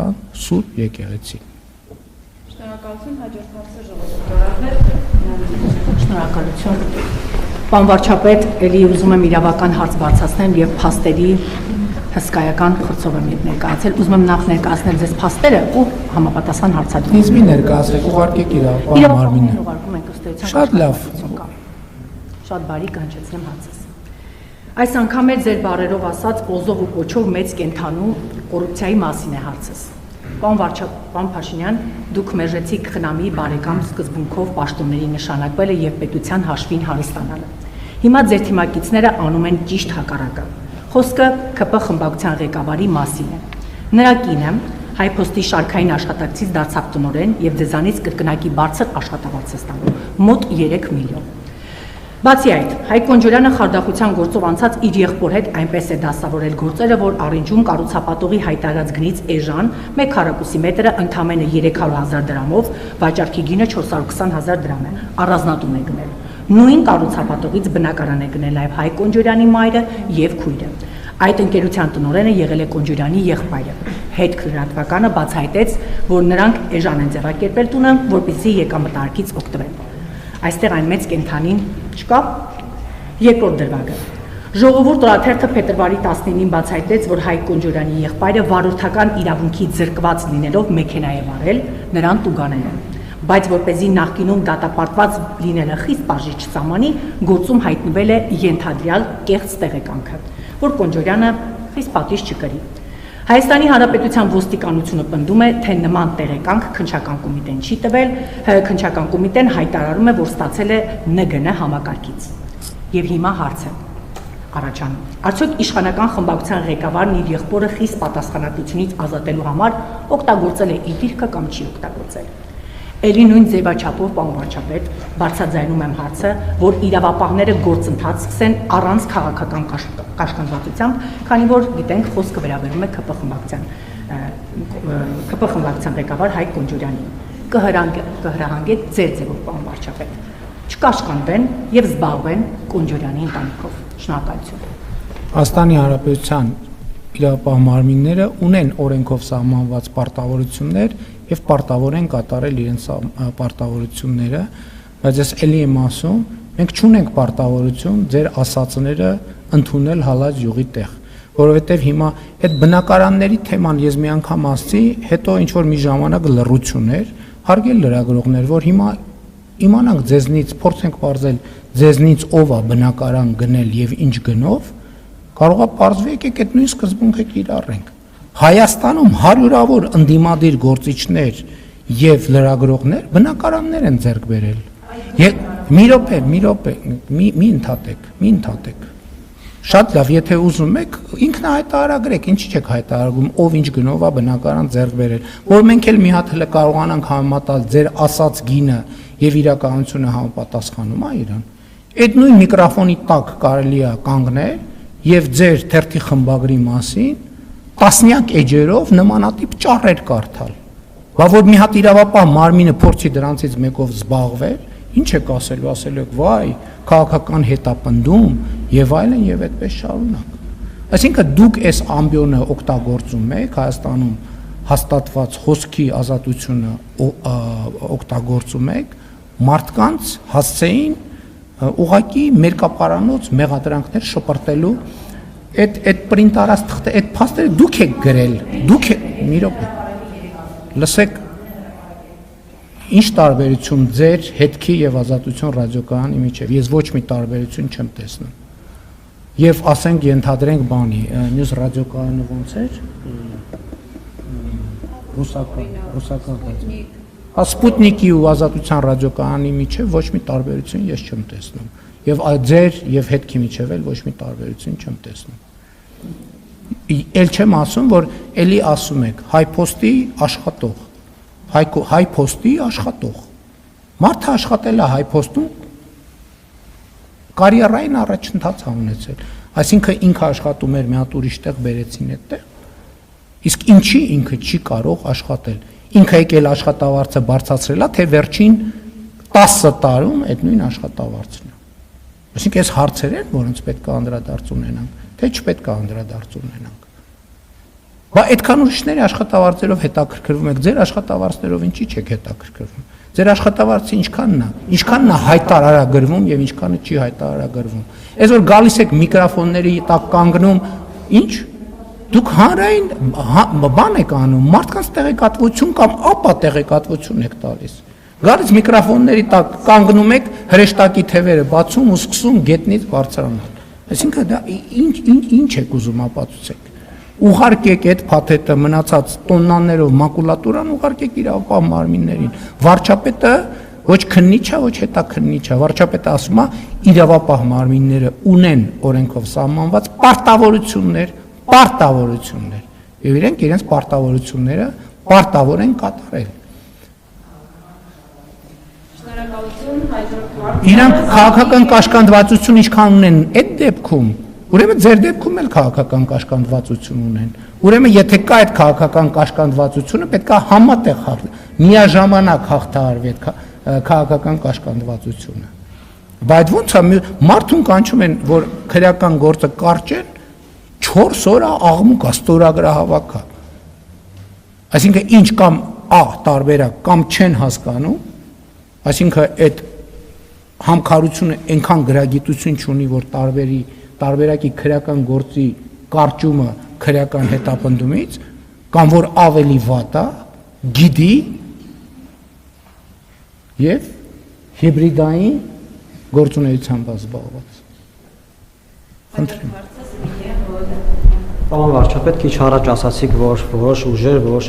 հայկական Սուրբ եկեղեցի։ Շնորհակալություն, հաջորդ հարցը ժողովրդավարներ։ Շնորհակալություն։ Պարոն վարչապետ, ելի ուզում եմ իրավական հարց բարձրացնեմ եւ փաստերի հսկայական խրձով եմ ներկայացել։ Ուզում եմ նախ ներկայացնել ձեզ փաստերը ու համապատասխան հարցադրում։ Ինձ մի ներկայացրեք, ուղարկեք իրավական մարմինը։ Ուղարկում ենք ըստ էության։ Շատ լավ։ Շատ բարի կանչեցնեմ հարցս։ Այս անգամ էլ ձեր բառերով ասած օզով ու կոչով մեծ կենթանու կոռուպցիայի մասին է հարցս։ Պարոն Փաշինյան, դուք մերժեցիք խնամի բարեկամ սկզբունքով պաշտոնների նշանակվելը եւ պետության հաշվին հարստանալը։ Հիմա ձեր թիմակիցները անում են ճիշտ հակառակը։ Խոսքը ԿՊ խմբակցության ղեկավարի մասին է։ Նրա կինը Հայփոստի շարքային աշխատակցից դարձավ տնօրեն եւ դեզանից կրկնակի բարձր աշխատավարձ է ստանում՝ մոտ 3 միլիոն։ Բացի այդ, Հայկ Կոնջորյանը խարդախության գործով անցած իր եղբոր հետ այնպես է դասավորել գործերը, որ առինջում կառուցապատողի հայտարարած գնից էժան 1 քառակուսի մետրը ընդամենը 300,000 դրամով, վաճառքի գինը 420,000 դրամ է, առանձնատուն է գնել։ Նույն կառուցապատողից բնակարան է գնել նաև Հայկ Կոնջորյանի մայրը եւ քույրը։ Այդ ընկերության տնօրենը եղել է Կոնջորյանի եղբայրը։ Հետքրրատվականը բացահայտեց, որ նրանք էժան են ձեռակերպել տունը, որպեսզի եկամտարկից օգտվեն։ Այստեղ այն մեծ կենթանին չկա։ Երկրորդ դրվագը։ Ժողովուրդ օրաթերթը փետրվարի 19-ին բացահայտեց, որ Հայկ Կոնջորյանի եղբայրը վարորդական իրավունքի զրկված լինելով մեքենա է վարել, նրան տուգանել են։ Բայց որպեսզի նախկինում դատապարտված լինելը խիստ բաժի չսահմանի, գործում հայտնվել է ենթադրյալ կեղծ տեղեկանքը, որ Կոնջորյանը խիստ պատիժ չկրի։ Հայաստանի Հանրապետության ոստիկանությունը պնդում է, թե նման տեղեկանք քննչական կոմիտեն չի տվել, քննչական կոմիտեն հայտարարում է, որ ստացել է ՆԳՆ համակարգից։ Եվ հիմա հարց է առաջանում. Արդյոք իշխանական խմբակցության ղեկավարն իր եղբորը խիստ պատասխանատվությունից ազատելու համար օգտագործել է իր դիրքը կամ չի օգտագործել։ Էլի նույն ձևաչափով, պարոն վարչապետ, բարձրաձայնում եմ հարցը, որ իրավապահները գործընթաց սկսեն առանց քաղաքական կաշկանդվածությամբ, քանի որ գիտենք խոսքը վերաբերում է ԿՊ խմբակցության ղեկավար Հայկ Կոնջորյանին։ Կհրահանգեք ձեր ձևով, պարոն վարչապետ, չկաշկանդվեն եւ զբաղվեն Կոնջորյանի ընտանիքով։ Շնորհակալություն։ Հայաստանի Հանրապետության իրավապահ մարմինները ունեն օրենքով սահմանված պարտավորություններ եւ պարտավոր են կատարել իրենց պարտավորությունները, բայց ես ելի եմ ասում, մենք չունենք պարտավորություն ձեր ասածները ընդունել հալած յուղի տեղ, որովհետեւ հիմա այդ բնակարանների թեման ես մի անգամ ասացի, հետո ինչ որ մի ժամանակ լռություն էր, հարգել լրագրողներ, որ հիմա իմանանք ձեզնից, փորձենք բարձել ձեզնից ով է բնակարան գնել եւ ինչ գնով, կարող է պարզվի եկեք այդ նույն սկզբունքը կիրառենք։ Հայաստանում հարյուրավոր ընդդիմադիր գործիչներ եւ լրագրողներ բնակարաններ են ձեռք բերել։ Մի րոպե, մի ընդհատեք։ Շատ լավ, եթե ուզում եք, ինքնահայտարարագրեք, ինչի՞ չեք հայտարարում, ով ինչ գնով է բնակարան ձեռք բերել, որ մենք էլ մի հատ հələ կարողանանք համեմատալ ձեր ասած գինը եւ իրականությունը համապատասխանում է իրան։ Այդ նույն միկրոֆոնի տակ կարելի է կանգնել եւ ձեր թերթի խմբագրի մասին տասնյակ էջերով նմանատիպ ճառեր կարդալ։ Բա որ մի հատ իրավապահ մարմինը փորձի դրանցից մեկով զբաղվել, ինչ եք ասելու, ասելու եք, վայ, քաղաքական հետապնդում եւ այլն եւ այդպես շարունակ։ Այսինքն դուք այս ամբիոնը օգտագործում եք Հայաստանում հաստատված խոսքի ազատությունը օգտագործում եք մարդկանց հասցեին ուղակի մերկապարանոց մեղադրանքներ շպրտելու այդ պրինտ արած թղթե այդ փաստերը դուք եք գրել, դուք եք մի րոպե։ Լսեք, ինչ տարբերություն ձեր հետքի եւ ազատություն ռադիոկայանի միջեւ, ես ոչ մի տարբերություն չեմ տեսնում։ Եվ ասենք ենթադրենք բանի, մյուս ռադիոկայանը ոնց էր։ Ռուսական ռադիո։ Սպուտնիկի ու ազատության ռադիոկայանի միջեւ ոչ մի տարբերություն ես չեմ տեսնում։ Եվ ձեր եւ հետքի միջեւ էլ ոչ մի տարբերություն չեմ տեսնում։ Էլ չեմ ասում, որ էլի ասում եք Հայփոստի աշխատող, Հայփոստի աշխատող։ Մարդը աշխատել է Հայփոստում, կարիերային առաջընթաց ունեցել։ Այսինքն ինքը աշխատում էր մի հատ ուրիշ տեղ բերեցին այդտեղ։ Իսկ ինչի ինքը չի կարող աշխատել։ Ինքը եկել աշխատավարձը բարձրացրել է, թե վերջին 10 տարում այդ նույն աշխատավարձն է։ Այսինքն այս հարցեր են, որոնց պետք է անդրադարձ ունենանք, թե չպետք է անդրադարձ ունենանք։ Բա այդքան ուրիշների աշխատավարձերով հետաքրքրվում եք, ձեր աշխատավարձերով ինչի՞ չեք հետաքրքրվում։ Ձեր աշխատավարձը ինչքանն է հայտարարագրվում եւ ինչքանը չի հայտարարագրվում։ Այսօր գալիս եք միկրոֆոնների տակ կանգնում, ինչ դուք հանրային բան եք անում, մարդկանց տեղեկատվություն կամ ապա տեղեկատվություն եք տալիս։ Գալիս միկրոֆոնների տակ կանգնում եք, հրեշտակի թևերը բացում ու սկսում գետնից բարձրանալ։ Այսինքն դա ինչ եք ուզում ապացուցեք։ Ուղարկեք այդ փաթեթը մնացած տոննաներով մակուլատուրան ուղարկեք իրավապահ մարմիններին։ Վարչապետը ոչ քննիչ է, ոչ հետաքննիչ է։ Վարչապետը ասում է իրավապահ մարմինները ունեն օրենքով սահմանված պարտավորություններ, եւ իրենք իրենց պարտավորությունները պարտավոր են կատարել։ Իրանք քաղաքական կաշկանդվածություն ինչքան ունեն այդ դեպքում, ուրեմն ձեր դեպքում էլ քաղաքական կաշկանդվածություն ունեն։ Ուրեմն եթե կա այդ քաղաքական կաշկանդվածությունը, պետք է համատեղ միաժամանակ հաղթահարվի այդ քաղաքական կաշկանդվածությունը։ Բայց ո՞նց է մարդուն կանչում են, որ քրեական գործը կարճեն, 4 օր աղմուկ է, ստորագրահավաք է։ Այսինքն ինչ կամ տարբերակ կամ չեն հասկանում, այսինքն այդ համքարությունը այնքան գրագիտություն չունի, որ տարբերակի քրեական գործի կարճումը քրեական հետապնդումից, կամ որ ավելի վատ է, գիտի եւ հիբրիդային գործունեությամբ զբաղված։ Խնդրեմ։ Պարոն վարչապետ, քիչ առաջ ասացիք, որ որոշ ուժեր, որոշ